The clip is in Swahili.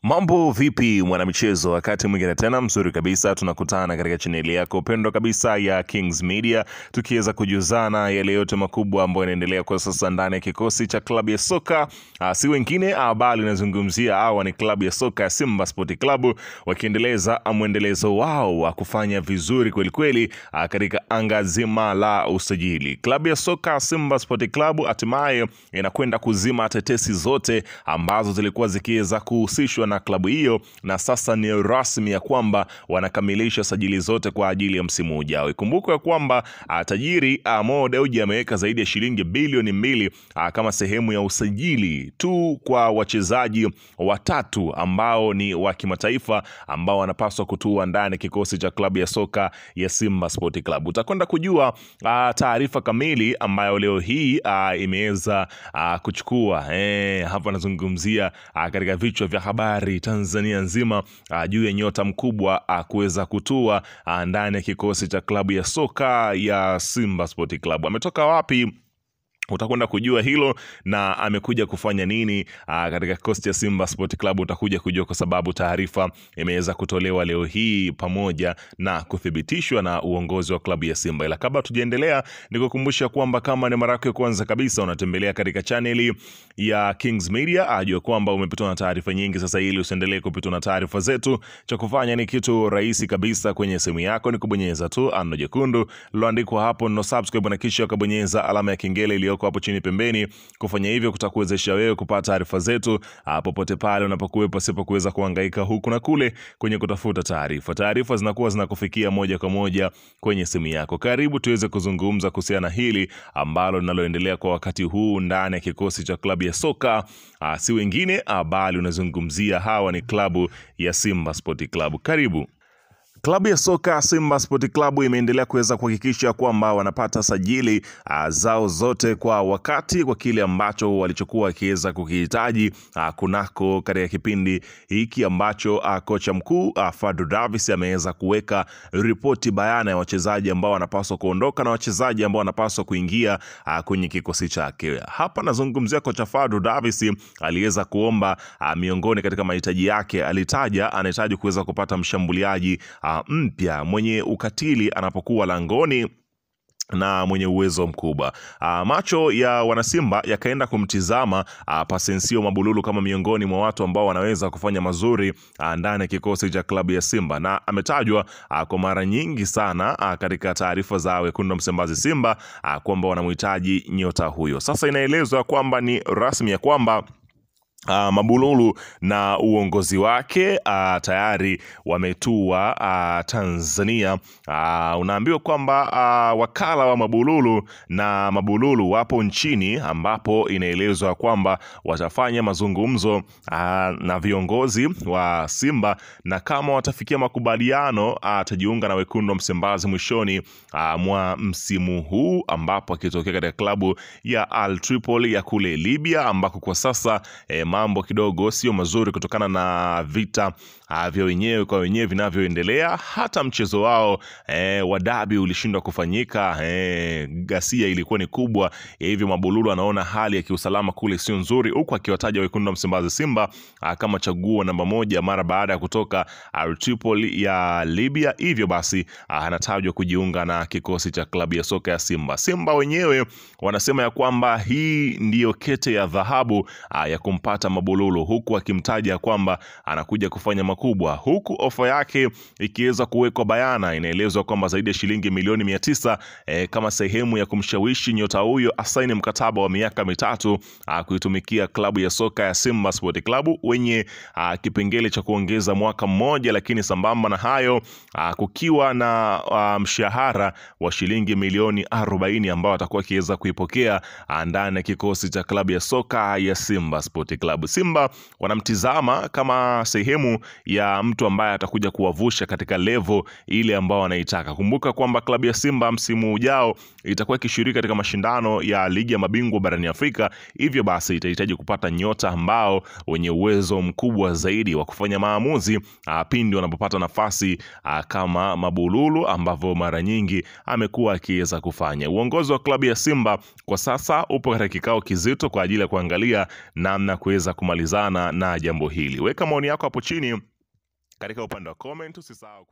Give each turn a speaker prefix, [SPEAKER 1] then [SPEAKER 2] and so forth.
[SPEAKER 1] Mambo vipi mwanamichezo, wakati mwingine tena mzuri kabisa tunakutana katika chaneli yako pendwa kabisa ya Kings Media, tukiweza kujuzana yale yote makubwa ambayo yanaendelea kwa sasa ndani ya kikosi cha klabu ya soka si wengine bali nazungumzia hawa ni klabu ya soka ya Simba Sport Club, wakiendeleza mwendelezo wao wa kufanya vizuri kweli kweli katika anga zima la usajili. Klabu ya soka Simba Sport Club hatimaye inakwenda kuzima tetesi zote ambazo zilikuwa zikiweza kuhusishwa na klabu hiyo, na sasa ni rasmi ya kwamba wanakamilisha sajili zote kwa ajili ya msimu ujao. Ikumbuke ya kwamba tajiri Mo Dewji ameweka zaidi ya shilingi bilioni 2 kama sehemu ya usajili tu kwa wachezaji watatu ambao ni wa kimataifa ambao wanapaswa kutua ndani kikosi cha klabu ya soka ya Simba Sport Club. Utakwenda kujua taarifa kamili ambayo leo hii imeweza kuchukua hapa nazungumzia katika vichwa vya habari Tanzania nzima juu ya nyota mkubwa kuweza kutua ndani ya kikosi cha klabu ya soka ya Simba Sport Club. Ametoka wapi? Utakwenda kujua hilo, na amekuja kufanya nini katika kikosi cha Simba Sport Club. Utakuja kujua kwa sababu taarifa imeweza kutolewa leo hii pamoja na kuthibitishwa na uongozi wa klabu ya Simba. Ila kabla tujaendelea, nikukumbusha kwamba kama ni mara yako ya kwanza kabisa unatembelea katika chaneli ya Kings Media, ajue kwamba umepitwa na taarifa nyingi. Sasa ili usiendelee kupitwa na taarifa zetu, cha kufanya ni kitu rahisi kabisa. Kwenye simu yako ni kubonyeza tu ano jekundu liloandikwa hapo no subscribe, na kisha ukabonyeza alama ya kengele iliyo hapo chini pembeni. Kufanya hivyo kutakuwezesha wewe kupata taarifa zetu popote pale unapokuwa, pasipo kuweza kuhangaika huku na kule kwenye kutafuta taarifa. Taarifa zinakuwa zinakufikia moja kwa moja kwenye simu yako. Karibu tuweze kuzungumza kuhusiana hili ambalo linaloendelea kwa wakati huu ndani ya kikosi cha klabu ya soka si wengine bali unazungumzia hawa ni klabu ya Simba Sport Club. Karibu. Klabu ya soka Simba Sport Club imeendelea kuweza kuhakikisha kwamba wanapata sajili zao zote kwa wakati, kwa kile ambacho walichokuwa wakiweza kukihitaji kunako katika kipindi hiki ambacho kocha mkuu Fadlu Davis ameweza kuweka ripoti bayana ya wachezaji ambao wanapaswa kuondoka na wachezaji ambao wanapaswa kuingia kwenye kikosi chake. Hapa nazungumzia kocha Fadlu Davis aliweza kuomba miongoni katika mahitaji yake, anahitaji kuweza kupata mshambuliaji mpya mwenye ukatili anapokuwa langoni na mwenye uwezo mkubwa. Macho ya wanasimba yakaenda kumtizama Pasensio Mabululu kama miongoni mwa watu ambao wanaweza kufanya mazuri ndani ya kikosi cha klabu ya Simba, na ametajwa kwa mara nyingi sana katika taarifa za wekundu Msimbazi Simba kwamba wanamhitaji nyota huyo. Sasa inaelezwa kwamba ni rasmi ya kwamba Mabululu na uongozi wake tayari wametua Tanzania. Unaambiwa kwamba wakala wa Mabululu wapo nchini, ambapo inaelezwa kwamba watafanya mazungumzo na viongozi wa Simba, na kama watafikia makubaliano atajiunga na wekundu Msimbazi mwishoni mwa msimu huu, ambapo akitokea katika klabu ya Al Tripoli ya kule Libya, ambako kwa sasa mambo kidogo sio mazuri kutokana na vita vya wenyewe kwa wenyewe vinavyoendelea. Hata mchezo wao wa dabi ulishindwa kufanyika, ghasia ilikuwa ni kubwa. Hivyo Mabululu anaona hali ya kiusalama kule sio nzuri, huku akiwataja wekundu wa Msimbazi Simba kama chaguo namba 1 mara baada ya kutoka Tripoli ya Libya. Hivyo basi anatajwa kujiunga na kikosi cha klabu ya soka ya Simba. Simba wenyewe wanasema ya kwamba hii ndiyo kete ya dhahabu ya kumpata Mabululu, huku akimtaja kwamba anakuja kufanya makubwa, huku ofa yake ikiweza kuwekwa bayana. Inaelezwa kwamba zaidi ya shilingi milioni 900 kama sehemu ya kumshawishi nyota huyo asaini mkataba wa miaka 3 kuitumikia klabu ya soka ya Simba Sport Club, wenye kipengele cha kuongeza mwaka mmoja, lakini sambamba na hayo kukiwa na mshahara wa shilingi milioni 40 ambao atakuwa akiweza kuipokea ndani ya kikosi cha klabu ya soka ya Simba Sport Club. Simba wanamtizama kama sehemu ya mtu ambaye atakuja kuwavusha katika level ile ambao wanaitaka. Kumbuka kwamba klabu ya Simba msimu ujao itakuwa ikishiriki katika mashindano ya ligi ya mabingwa barani Afrika, hivyo basi itahitaji kupata nyota ambao wenye uwezo mkubwa zaidi wa kufanya maamuzi pindi wanapopata nafasi kama Mabululu ambavyo mara nyingi amekuwa akiweza kufanya. Uongozi wa klabu ya Simba kwa sasa upo katika kikao kizito kwa ajili ya kuangalia namna kuweza kumalizana na jambo hili. Weka maoni yako hapo chini katika upande wa comment, usisahau